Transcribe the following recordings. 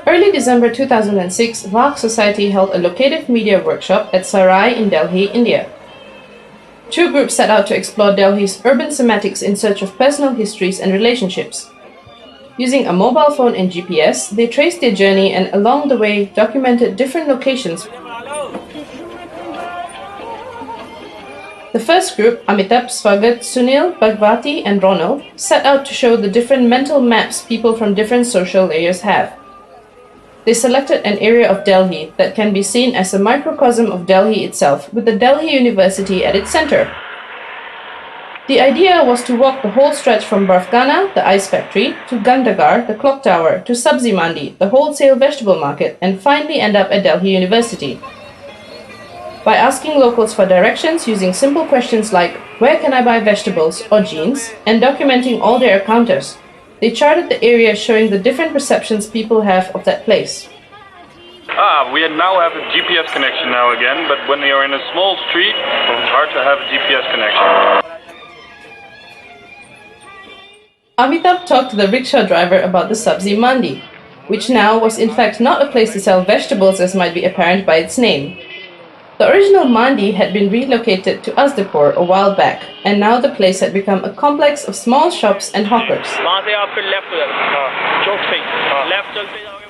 Early December 2006, Waag Society held a locative media workshop at Sarai in Delhi, India. Two groups set out to explore Delhi's urban semantics in search of personal histories and relationships. Using a mobile phone and GPS, they traced their journey and along the way documented different locations. The first group, Amitabh, Swagat, Sunil, Bhagwati and Ronald, set out to show the different mental maps people from different social layers have. They selected an area of Delhi that can be seen as a microcosm of Delhi itself, with the Delhi University at its center. The idea was to walk the whole stretch from Barfkhana, the ice factory, to Gandagar, the clock tower, to Sabzi Mandi, the wholesale vegetable market, and finally end up at Delhi University. By asking locals for directions using simple questions like, where can I buy vegetables or jeans, and documenting all their encounters, they charted the area showing the different perceptions people have of that place. We now have a GPS connection now again, but when you're in a small street, it's hard to have a GPS connection. Amitabh talked to the rickshaw driver about the Sabzi Mandi, which now was in fact not a place to sell vegetables as might be apparent by its name. The original Mandi had been relocated to Azdapur a while back, and now the place had become a complex of small shops and hawkers.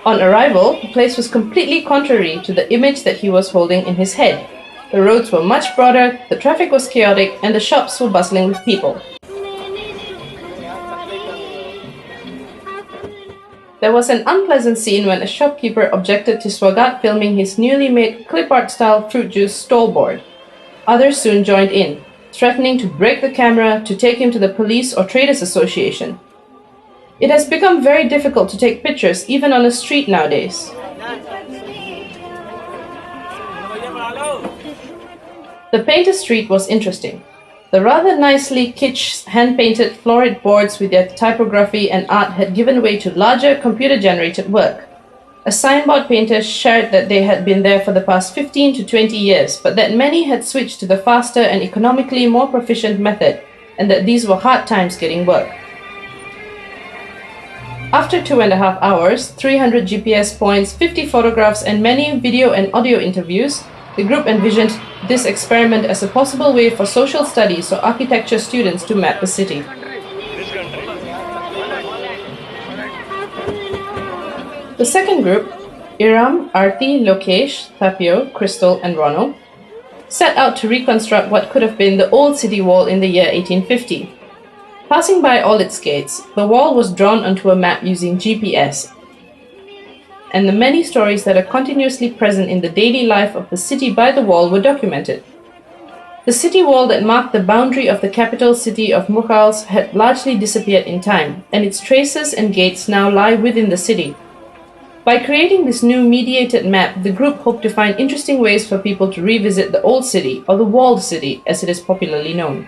On arrival, the place was completely contrary to the image that he was holding in his head. The roads were much broader, the traffic was chaotic, and the shops were bustling with people. There was an unpleasant scene when a shopkeeper objected to Swagat filming his newly made clip art style fruit juice stall board. Others soon joined in, threatening to break the camera, to take him to the police or traders association. It has become very difficult to take pictures even on a street nowadays. The painter street was interesting. The rather nicely kitsch hand-painted florid boards with their typography and art had given way to larger computer-generated work. A signboard painter shared that they had been there for the past 15 to 20 years, but that many had switched to the faster and economically more proficient method, and that these were hard times getting work. After 2.5 hours, 300 GPS points, 50 photographs, and many video and audio interviews, the group envisioned this experiment as a possible way for social studies or architecture students to map the city. The second group, Iram, Arti, Lokesh, Tapio, Crystal, and Ronald, set out to reconstruct what could have been the old city wall in the year 1850. Passing by all its gates, the wall was drawn onto a map using GPS, and the many stories that are continuously present in the daily life of the city by the wall were documented. The city wall that marked the boundary of the capital city of Mughals had largely disappeared in time, and its traces and gates now lie within the city. By creating this new mediated map, the group hoped to find interesting ways for people to revisit the old city, or the walled city as it is popularly known.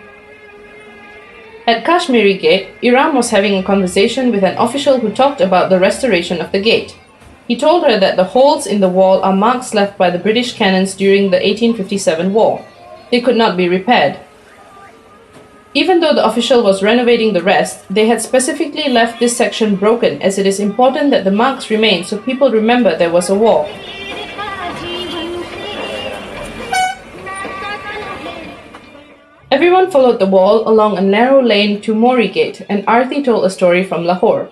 At Kashmiri Gate, Iram was having a conversation with an official who talked about the restoration of the gate. He told her that the holes in the wall are marks left by the British cannons during the 1857 war. They could not be repaired. Even though the official was renovating the rest, they had specifically left this section broken, as it is important that the marks remain so people remember there was a war. Everyone followed the wall along a narrow lane to Mori Gate, and Arti told a story from Lahore.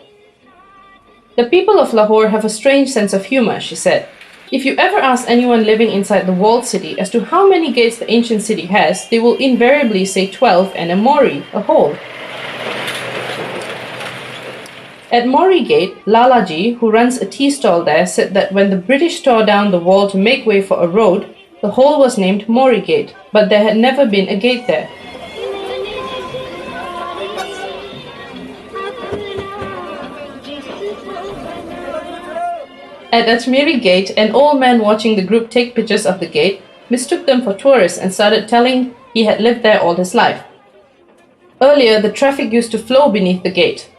The people of Lahore have a strange sense of humor, she said. If you ever ask anyone living inside the walled city as to how many gates the ancient city has, they will invariably say 12 and a Mori, a hole. At Mori Gate, Lalaji, who runs a tea stall there, said that when the British tore down the wall to make way for a road, the hole was named Mori Gate, but there had never been a gate there. At Ajmeri Gate, an old man watching the group take pictures of the gate mistook them for tourists and started telling he had lived there all his life. Earlier, the traffic used to flow beneath the gate.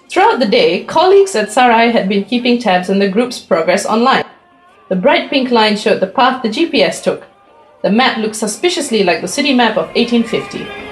Throughout the day, colleagues at Sarai had been keeping tabs on the group's progress online. The bright pink line showed the path the GPS took. The map looked suspiciously like the city map of 1850.